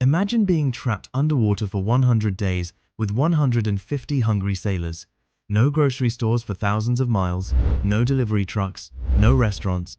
Imagine being trapped underwater for 100 days with 150 hungry sailors. No grocery stores for thousands of miles, no delivery trucks, no restaurants.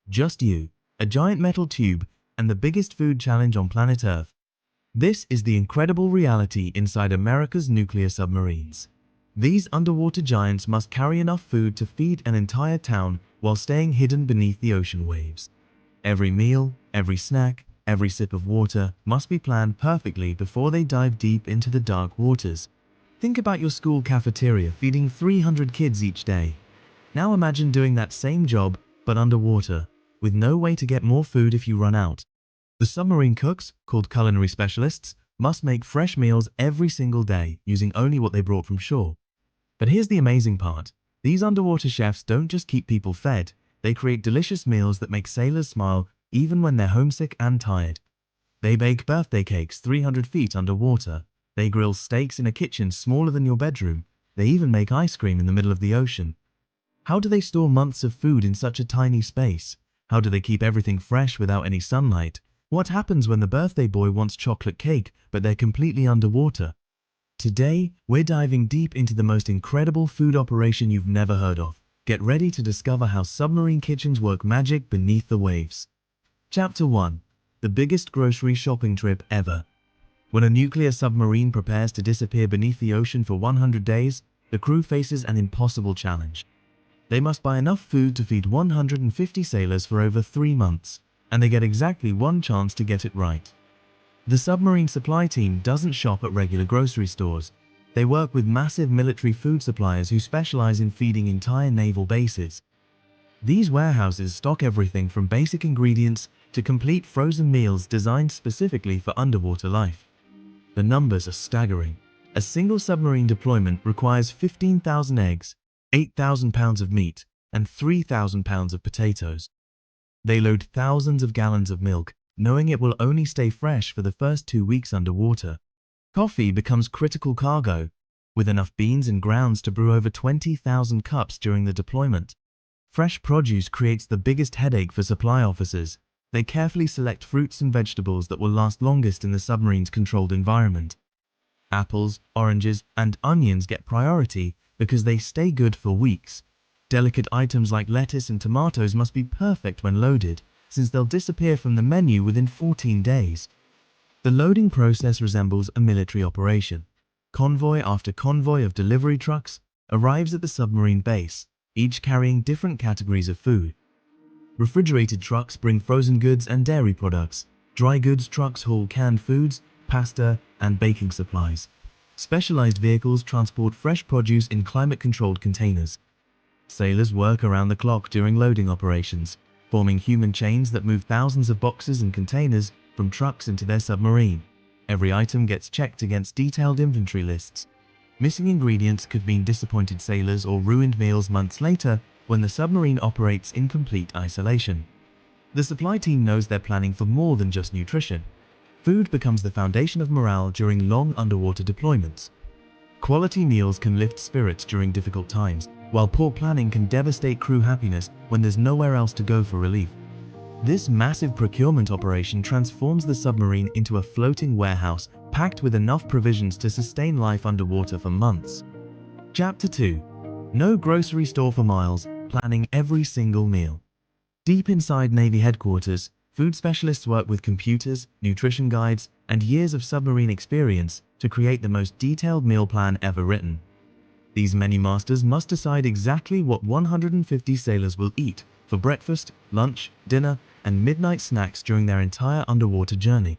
Just you, a giant metal tube, and the biggest food challenge on planet Earth. This is the incredible reality inside America's nuclear submarines. These underwater giants must carry enough food to feed an entire town while staying hidden beneath the ocean waves. Every meal, every snack, every sip of water must be planned perfectly before they dive deep into the dark waters. Think about your school cafeteria feeding 300 kids each day. Now imagine doing that same job, but underwater, with no way to get more food if you run out. The submarine cooks, called culinary specialists, must make fresh meals every single day using only what they brought from shore. But here's the amazing part. These underwater chefs don't just keep people fed, they create delicious meals that make sailors smile even when they're homesick and tired. They bake birthday cakes 300 feet underwater. They grill steaks in a kitchen smaller than your bedroom. They even make ice cream in the middle of the ocean. How do they store months of food in such a tiny space? How do they keep everything fresh without any sunlight? What happens when the birthday boy wants chocolate cake but they're completely underwater? Today, we're diving deep into the most incredible food operation you've never heard of. Get ready to discover how submarine kitchens work magic beneath the waves. Chapter 1. The biggest grocery shopping trip ever. When a nuclear submarine prepares to disappear beneath the ocean for 100 days, the crew faces an impossible challenge. They must buy enough food to feed 150 sailors for over 3 months, and they get exactly one chance to get it right. The submarine supply team doesn't shop at regular grocery stores. They work with massive military food suppliers who specialize in feeding entire naval bases. These warehouses stock everything from basic ingredients to complete frozen meals designed specifically for underwater life. The numbers are staggering. A single submarine deployment requires 15,000 eggs, 8,000 pounds of meat, and 3,000 pounds of potatoes. They load thousands of gallons of milk, knowing it will only stay fresh for the first 2 weeks underwater. Coffee becomes critical cargo, with enough beans and grounds to brew over 20,000 cups during the deployment. Fresh produce creates the biggest headache for supply officers. They carefully select fruits and vegetables that will last longest in the submarine's controlled environment. Apples, oranges, and onions get priority because they stay good for weeks. Delicate items like lettuce and tomatoes must be perfect when loaded, since they'll disappear from the menu within 14 days. The loading process resembles a military operation. Convoy after convoy of delivery trucks arrives at the submarine base, each carrying different categories of food. Refrigerated trucks bring frozen goods and dairy products. Dry goods trucks haul canned foods, pasta, and baking supplies. Specialized vehicles transport fresh produce in climate-controlled containers. Sailors work around the clock during loading operations, forming human chains that move thousands of boxes and containers from trucks into their submarine. Every item gets checked against detailed inventory lists. Missing ingredients could mean disappointed sailors or ruined meals months later when the submarine operates in complete isolation. The supply team knows they're planning for more than just nutrition. Food becomes the foundation of morale during long underwater deployments. Quality meals can lift spirits during difficult times, while poor planning can devastate crew happiness when there's nowhere else to go for relief. This massive procurement operation transforms the submarine into a floating warehouse packed with enough provisions to sustain life underwater for months. Chapter 2. No grocery store for miles, planning every single meal. Deep inside Navy headquarters, food specialists work with computers, nutrition guides, and years of submarine experience to create the most detailed meal plan ever written. These menu masters must decide exactly what 150 sailors will eat for breakfast, lunch, dinner, and midnight snacks during their entire underwater journey.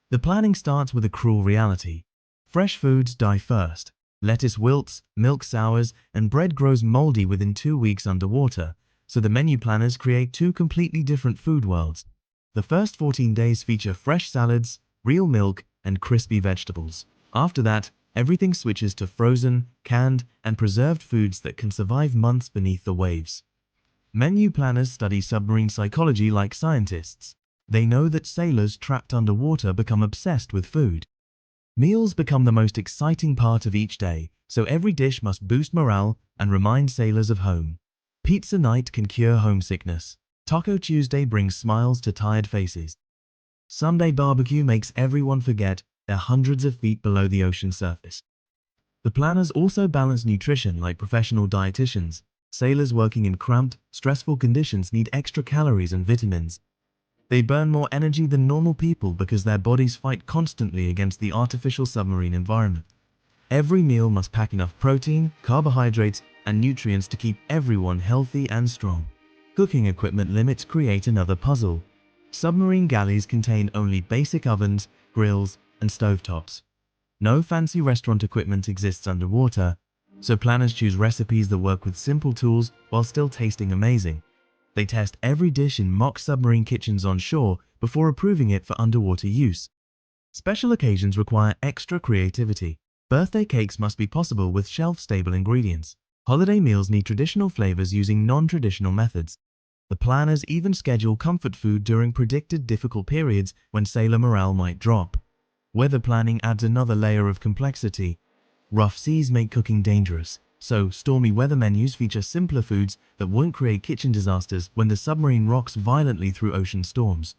The planning starts with a cruel reality. Fresh foods die first. Lettuce wilts, milk sours, and bread grows moldy within 2 weeks underwater, so the menu planners create 2 completely different food worlds. The first 14 days feature fresh salads, real milk, and crispy vegetables. After that, everything switches to frozen, canned, and preserved foods that can survive months beneath the waves. Menu planners study submarine psychology like scientists. They know that sailors trapped underwater become obsessed with food. Meals become the most exciting part of each day, so every dish must boost morale and remind sailors of home. Pizza night can cure homesickness. Taco Tuesday brings smiles to tired faces. Sunday barbecue makes everyone forget they're hundreds of feet below the ocean surface. The planners also balance nutrition like professional dietitians. Sailors working in cramped, stressful conditions need extra calories and vitamins. They burn more energy than normal people because their bodies fight constantly against the artificial submarine environment. Every meal must pack enough protein, carbohydrates, and nutrients to keep everyone healthy and strong. Cooking equipment limits create another puzzle. Submarine galleys contain only basic ovens, grills, and stovetops. No fancy restaurant equipment exists underwater, so planners choose recipes that work with simple tools while still tasting amazing. They test every dish in mock submarine kitchens on shore before approving it for underwater use. Special occasions require extra creativity. Birthday cakes must be possible with shelf-stable ingredients. Holiday meals need traditional flavors using non-traditional methods. The planners even schedule comfort food during predicted difficult periods when sailor morale might drop. Weather planning adds another layer of complexity. Rough seas make cooking dangerous, so stormy weather menus feature simpler foods that won't create kitchen disasters when the submarine rocks violently through ocean storms.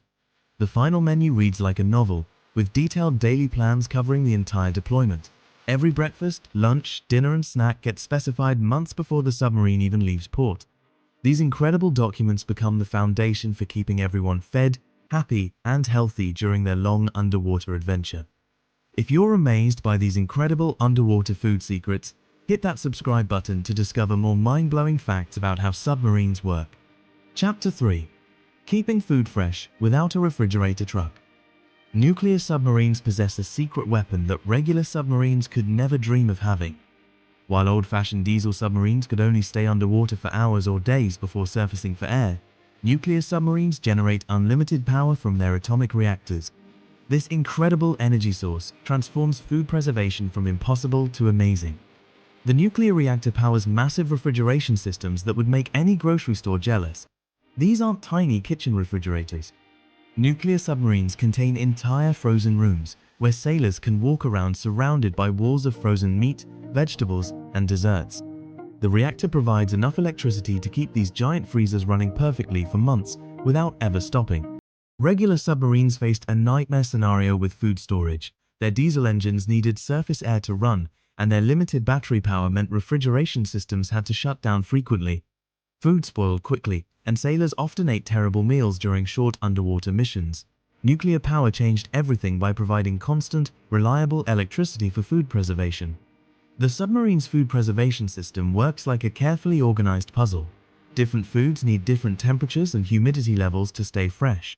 The final menu reads like a novel, with detailed daily plans covering the entire deployment. Every breakfast, lunch, dinner and snack gets specified months before the submarine even leaves port. These incredible documents become the foundation for keeping everyone fed, happy, and healthy during their long underwater adventure. If you're amazed by these incredible underwater food secrets, hit that subscribe button to discover more mind-blowing facts about how submarines work. Chapter 3. Keeping food fresh without a refrigerator truck. Nuclear submarines possess a secret weapon that regular submarines could never dream of having. While old-fashioned diesel submarines could only stay underwater for hours or days before surfacing for air, nuclear submarines generate unlimited power from their atomic reactors. This incredible energy source transforms food preservation from impossible to amazing. The nuclear reactor powers massive refrigeration systems that would make any grocery store jealous. These aren't tiny kitchen refrigerators. Nuclear submarines contain entire frozen rooms where sailors can walk around surrounded by walls of frozen meat, vegetables, and desserts. The reactor provides enough electricity to keep these giant freezers running perfectly for months without ever stopping. Regular submarines faced a nightmare scenario with food storage. Their diesel engines needed surface air to run, and their limited battery power meant refrigeration systems had to shut down frequently. Food spoiled quickly, and sailors often ate terrible meals during short underwater missions. Nuclear power changed everything by providing constant, reliable electricity for food preservation. The submarine's food preservation system works like a carefully organized puzzle. Different foods need different temperatures and humidity levels to stay fresh.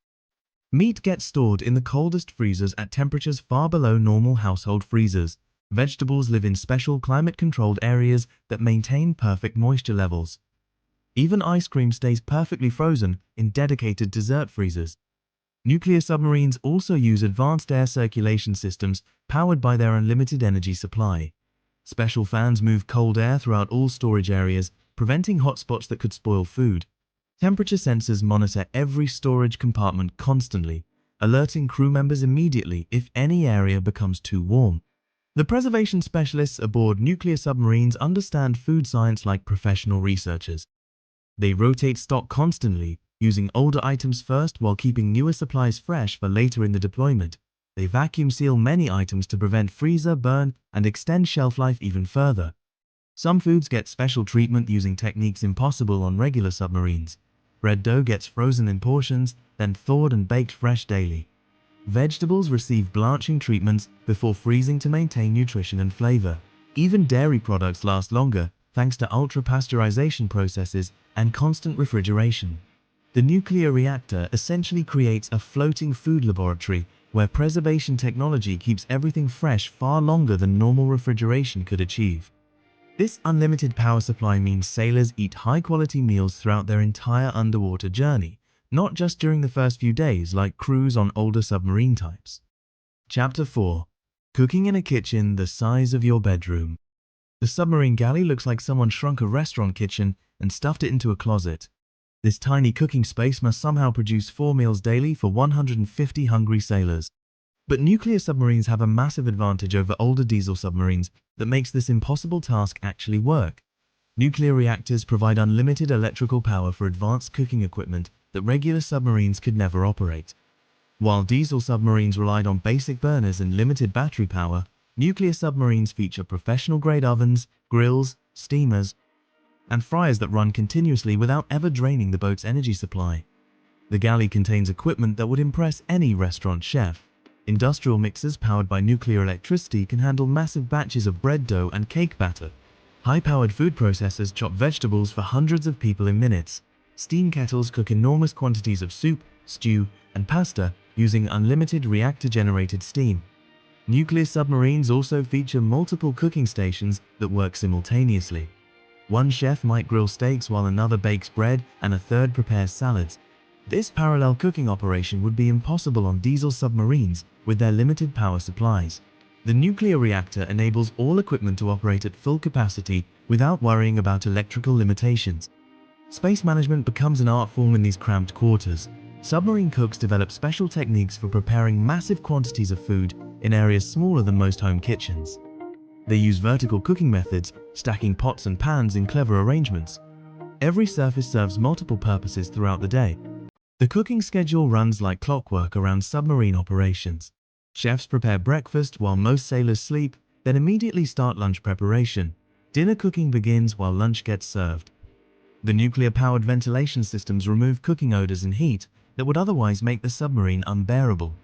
Meat gets stored in the coldest freezers at temperatures far below normal household freezers. Vegetables live in special climate-controlled areas that maintain perfect moisture levels. Even ice cream stays perfectly frozen in dedicated dessert freezers. Nuclear submarines also use advanced air circulation systems powered by their unlimited energy supply. Special fans move cold air throughout all storage areas, preventing hotspots that could spoil food. Temperature sensors monitor every storage compartment constantly, alerting crew members immediately if any area becomes too warm. The preservation specialists aboard nuclear submarines understand food science like professional researchers. They rotate stock constantly, using older items first while keeping newer supplies fresh for later in the deployment. They vacuum seal many items to prevent freezer burn and extend shelf life even further. Some foods get special treatment using techniques impossible on regular submarines. Bread dough gets frozen in portions, then thawed and baked fresh daily. Vegetables receive blanching treatments before freezing to maintain nutrition and flavor. Even dairy products last longer thanks to ultra-pasteurization processes and constant refrigeration. The nuclear reactor essentially creates a floating food laboratory where preservation technology keeps everything fresh far longer than normal refrigeration could achieve. This unlimited power supply means sailors eat high-quality meals throughout their entire underwater journey, not just during the first few days like crews on older submarine types. Chapter 4. Cooking in a kitchen the size of your bedroom. The submarine galley looks like someone shrunk a restaurant kitchen and stuffed it into a closet. This tiny cooking space must somehow produce 4 meals daily for 150 hungry sailors. But nuclear submarines have a massive advantage over older diesel submarines that makes this impossible task actually work. Nuclear reactors provide unlimited electrical power for advanced cooking equipment that regular submarines could never operate. While diesel submarines relied on basic burners and limited battery power, nuclear submarines feature professional-grade ovens, grills, steamers, and fryers that run continuously without ever draining the boat's energy supply. The galley contains equipment that would impress any restaurant chef. Industrial mixers powered by nuclear electricity can handle massive batches of bread dough and cake batter. High-powered food processors chop vegetables for hundreds of people in minutes. Steam kettles cook enormous quantities of soup, stew, and pasta using unlimited reactor-generated steam. Nuclear submarines also feature multiple cooking stations that work simultaneously. One chef might grill steaks while another bakes bread and a third prepares salads. This parallel cooking operation would be impossible on diesel submarines with their limited power supplies. The nuclear reactor enables all equipment to operate at full capacity without worrying about electrical limitations. Space management becomes an art form in these cramped quarters. Submarine cooks develop special techniques for preparing massive quantities of food in areas smaller than most home kitchens. They use vertical cooking methods, stacking pots and pans in clever arrangements. Every surface serves multiple purposes throughout the day. The cooking schedule runs like clockwork around submarine operations. Chefs prepare breakfast while most sailors sleep, then immediately start lunch preparation. Dinner cooking begins while lunch gets served. The nuclear-powered ventilation systems remove cooking odors and heat that would otherwise make the submarine unbearable.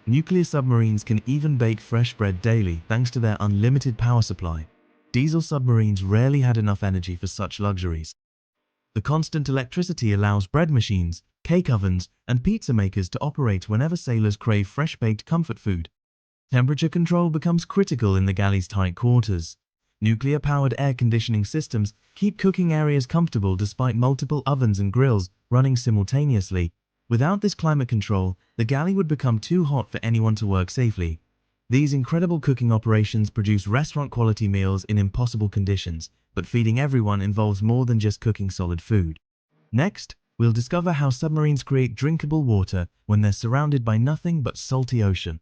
Nuclear submarines can even bake fresh bread daily thanks to their unlimited power supply. Diesel submarines rarely had enough energy for such luxuries. The constant electricity allows bread machines, cake ovens, and pizza makers to operate whenever sailors crave fresh-baked comfort food. Temperature control becomes critical in the galley's tight quarters. Nuclear-powered air conditioning systems keep cooking areas comfortable despite multiple ovens and grills running simultaneously. Without this climate control, the galley would become too hot for anyone to work safely. These incredible cooking operations produce restaurant-quality meals in impossible conditions, but feeding everyone involves more than just cooking solid food. Next, we'll discover how submarines create drinkable water when they're surrounded by nothing but salty ocean.